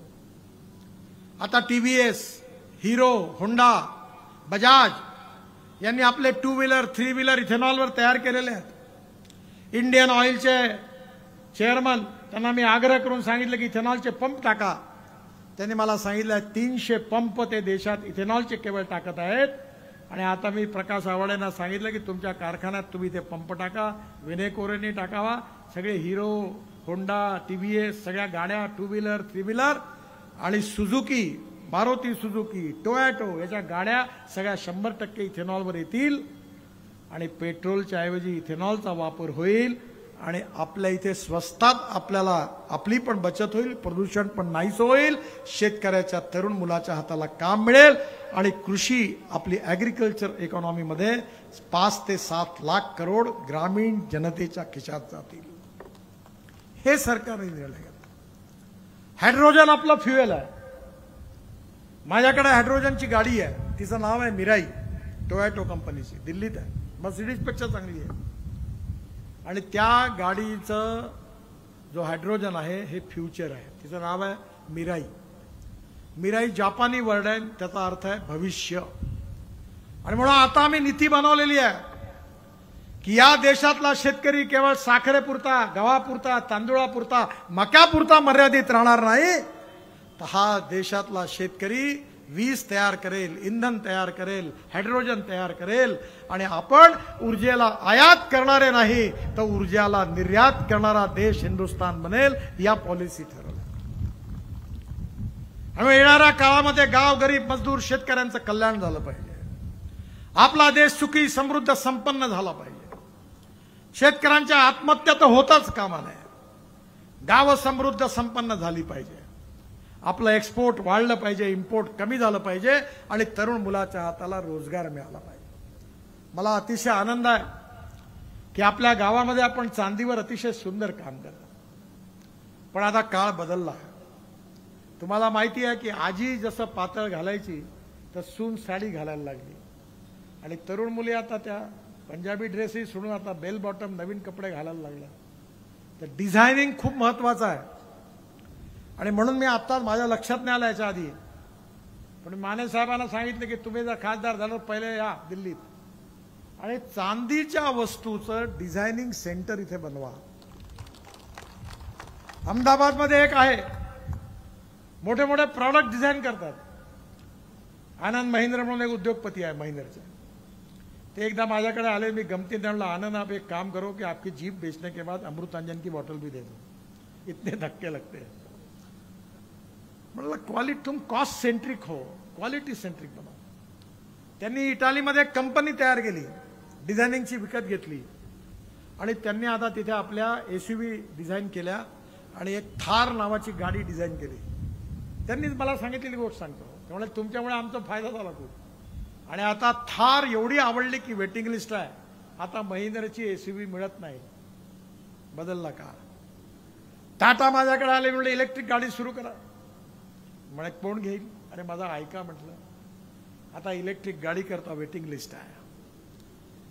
आता टीव्हीएस, हिरो, होंडा, बजाज यांनी आपले 2 व्हीलर 3 व्हीलर इथेनॉलवर तयार केलेले आहेत। इंडियन ऑइलचे चेअरमन त्यांना मी आग्रह करून सांगितलं की इथेनॉलचे पंप टाका। त्यांनी मला सांगितलं 300 पंप ते देशात इथेनॉलचे केवळ टाकत आहेत। आणि आता मी प्रकाश आवाडेंना सांगितलं की तुमच्या कारखान्यात तुम्ही ते पंप टाका, विनय कोरेंनी टाकावा। सगळे हिरो, होंडा, टीव्हीएस सगळ्या गाड्या 2 व्हीलर 3 व्हीलर आणि सुझुकी, मारुती सुझुकी, टोयोटो याच्या गाड्या सगळ्या 100% इथेनॉलवर येतील आणि पेट्रोलच्या ऐवजी इथेनॉलचा वापर होईल आणि आपल्या इथे स्वस्तात आपल्याला आपली पण बचत होईल, प्रदूषण पण नाहीच होईल, शेतकऱ्याच्या तरुण मुलाच्या हाताला काम मिळेल आणि कृषी आपली ॲग्रिकल्चर इकॉनॉमीमध्ये 5 ते 7 लाख करोड ग्रामीण जनतेच्या खिशात जातील। हे सरकारने निर्णय घेतला। हायड्रोजन आपलं फ्युएल आहे। माझ्याकडे हायड्रोजनची गाडी आहे, तिचं नाव आहे मिराई, टोयोटो कंपनीची, दिल्लीत आहे, मर्सिडीज पेक्षा चांगली आहे। आणि त्या गाडीचं जो हायड्रोजन आहे हे फ्युचर आहे, तिचं नाव आहे मिराई। मिराई जापानी वर्ड आहे, त्याचा अर्थ आहे भविष्य। आणि म्हणून आता आम्ही नीती बनवलेली आहे की या देशातला शेतकरी केवळ साखरेपुरता, गव्हापुरता, तांदूळापुरता, मक्यापुरता मर्यादित राहणार नाही, तर हा देशातला शेतकरी वीज तयार करेल, इंधन तयार करेल, हायड्रोजन तयार करेल आणि आपण ऊर्जेला आयात करणारे नाही तर ऊर्जेला निर्यात करणारा देश हिंदुस्थान बनेल, या पॉलिसी ठरवल्या। आणि येणाऱ्या काळामध्ये गाव, गरीब, मजदूर, शेतकऱ्यांचं कल्याण झालं पाहिजे। आपला देश सुखी, समृद्ध, संपन्न झाला पाहिजे। शेतकऱ्यांच्या आत्महत्या तर होताच कामा नये, गाव समृद्ध संपन्न झाली पाहिजे, आपलं एक्सपोर्ट वाढलं पाहिजे, इम्पोर्ट कमी झालं पाहिजे आणि तरुण मुलाच्या हाताला रोजगार मिळाला पाहिजे। मला अतिशय आनंद आहे की आपल्या गावामध्ये आपण चांदीवर अतिशय सुंदर काम करतो, पण आता काळ बदलला आहे। तुम्हाला माहिती आहे की आजी जसं पातळ घालायची तर सून साडी घालायला लागली आणि तरुण मुली आता त्या पंजाबी ड्रेसही सोडून आता बेल बॉटम नवीन कपडे घालायला लागल्या। तर डिझायनिंग खूप महत्वाचं आहे आणि म्हणून मी आता माझ्या लक्षात नाही आलं याच्या आधी, पण माने साहेबांना सांगितलं की तुम्ही जर खासदार झालं पहिले या दिल्लीत आणि चांदीच्या वस्तूचं डिझायनिंग सेंटर इथे बनवा। अहमदाबादमध्ये एक आहे, मोठे मोठे प्रॉडक्ट डिझाइन करतात। आनंद महिंद्र म्हणून एक उद्योगपती आहे महिंद्रचे, ते एकदा माझ्याकडे आले, मी गमतीने म्हणलं आनंद आप एक काम करो कि आपकी जीप बेचने के बाद अमृतांजन की बोतल भी दे दो, इतने धक्के लगते हैं। मतलब क्वालिटी, तुम कॉस्ट सेंट्रिक हो, क्वालिटी सेंट्रिक बनो। त्यांनी इटालीमध्ये एक कंपनी तयार केली, डिझायनिंगची विकत घेतली आणि त्यांनी आता तिथे आपल्या एसयूव्ही डिझाइन केल्या आणि एक थार नावाची गाडी डिझाइन केली। त्यांनी मला सांगितलेली गोष्ट सांगतो, त्यामुळे तुमच्यामुळे आमचा फायदा झाला खूप। आणि आता थार एवढी आवडली की वेटिंग लिस्ट आहे, आता महिंद्राची एसयूव्ही मिळत नाही। बदलला का? टाटा माझ्याकडे आले, म्हणजे इलेक्ट्रिक गाडी सुरू करा, म्हणे कोण घेईल? अरे माझा ऐका म्हटलं, आता इलेक्ट्रिक गाडी करता वेटिंग लिस्ट आहे।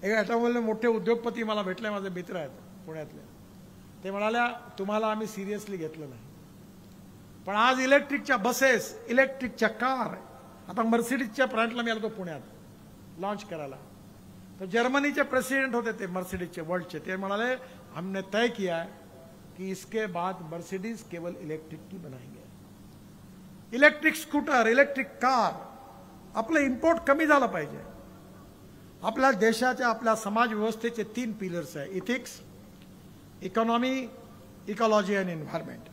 एक आठवड्यामध्ये मोठे उद्योगपती मला भेटले, माझे मित्र आहेत पुण्यातले, ते म्हणाल्या तुम्हाला आम्ही सिरियसली घेतलं नाही, पण आज इलेक्ट्रिकच्या बसेस, इलेक्ट्रिकच्या कार, आता मर्सिडीजच्या प्लांटला मी आलो पुण्यात, लॉन्च करायला. तर जर्मनीचे प्रेसिडेंट होते ते मर्सिडीजचे वर्ल्डचे, ते म्हणाले हमने तय किया है कि इसके बाद मर्सिडीज केवल इलेक्ट्रिक की बनाएंगे. इलेक्ट्रिक स्कूटर, इलेक्ट्रिक कार, आपलं इम्पोर्ट कमी झालं पाहिजे. आपल्या देशाच्या, आपल्या समाज व्यवस्थेचे 3 पिलर्स आहे: इथिक्स, इकॉनॉमी, इकॉलॉजी आणि एन्व्हायरमेंट.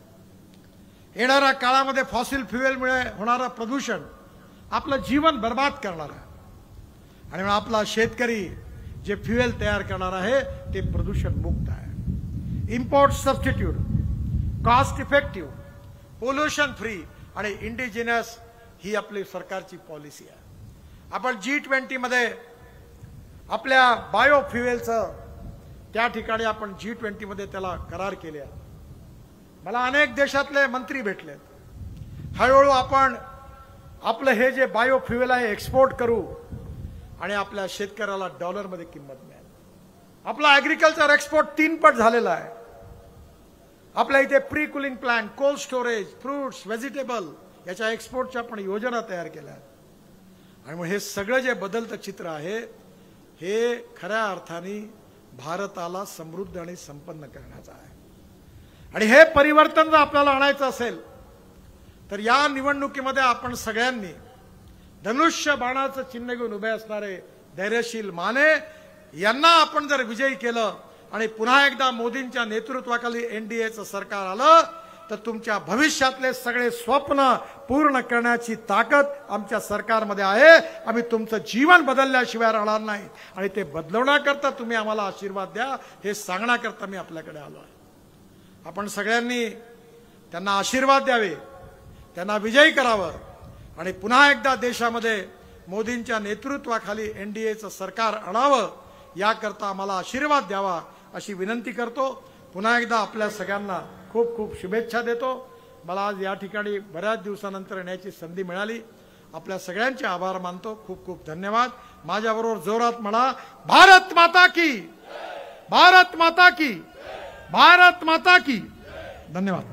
येणाऱ्या काळामध्ये फॉसिल फ्युएलमुळे होणारं प्रदूषण आपलं जीवन बर्बाद करणार आहे, आणि आपला शेतकरी जे फ्युएल तयार करणार आहे ते प्रदूषण मुक्त आहे. Import substitute, cost effective, pollution free आणि इंडिजिनस ही आपली सरकारची पॉलिसी आहे. आपण G20 मध्ये आपल्या बायोफ्युएलचं त्या ठिकाणी आपण G20 मध्ये त्याला करार केले. मला अनेक देशातले मंत्री भेटलेत. हळूहळू आपण आपलं हे जे बायोफ्युएल आहे एक्सपोर्ट करू आणि आपल्या शेतकऱ्याला डॉलरमध्ये किंमत मिळेल. आपला ॲग्रिकल्चर एक्सपोर्ट 3 पट झालेला आहे. आपल्या इथे pre cooling plant, cold storage, fruits, vegetable याच्या एक्सपोर्टच्या आपण योजना तयार केल्या. आणि मग हे सगळं जे बदलतं चित्र आहे हे खऱ्या अर्थाने भारताला समृद्ध आणि संपन्न करण्याचं आहे. आणि हे परिवर्तन जर आपल्याला आणायचं असेल तर या निवडणुकीमध्ये आपण सगळ्यांनी धनुष्य बाणाचं चिन्ह घेऊन उभे असणारे धैर्यशील माने यांना आपण जर विजयी केलं आणि पुन्हा एकदा मोदींच्या नेतृत्वाखाली एनडीएचं सरकार आलं तर तुमच्या भविष्यातले सगळे स्वप्न पूर्ण करण्याची ताकद आमच्या सरकारमध्ये आहे. आम्ही तुमचं जीवन बदलल्याशिवाय राहणार नाही, आणि ते बदलवण्याकरता तुम्ही आम्हाला आशीर्वाद द्या हे सांगण्याकरता मी आपल्याकडे आलो आहे. आपण सगळ्यांनी त्यांना आशीर्वाद द्यावे, त्यांना विजयी करावं, आणि पुन्हा एकदा देशामध्ये मोदींच्या नेतृत्वाखाली एनडीएचं सरकार आणावं याकरता आम्हाला आशीर्वाद द्यावा अशी विनंती करतो. पुन्हा एकदा आपल्या सगळ्यांना खूप खूप शुभेच्छा देतो. मला आज या ठिकाणी बऱ्याच दिवसानंतर येण्याची संधी मिळाली. आपल्या सगळ्यांचे आभार मानतो. खूप खूप धन्यवाद. माझ्याबरोबर जोरात म्हणा, भारत माता की, भारत माता की, भारत माता की. धन्यवाद.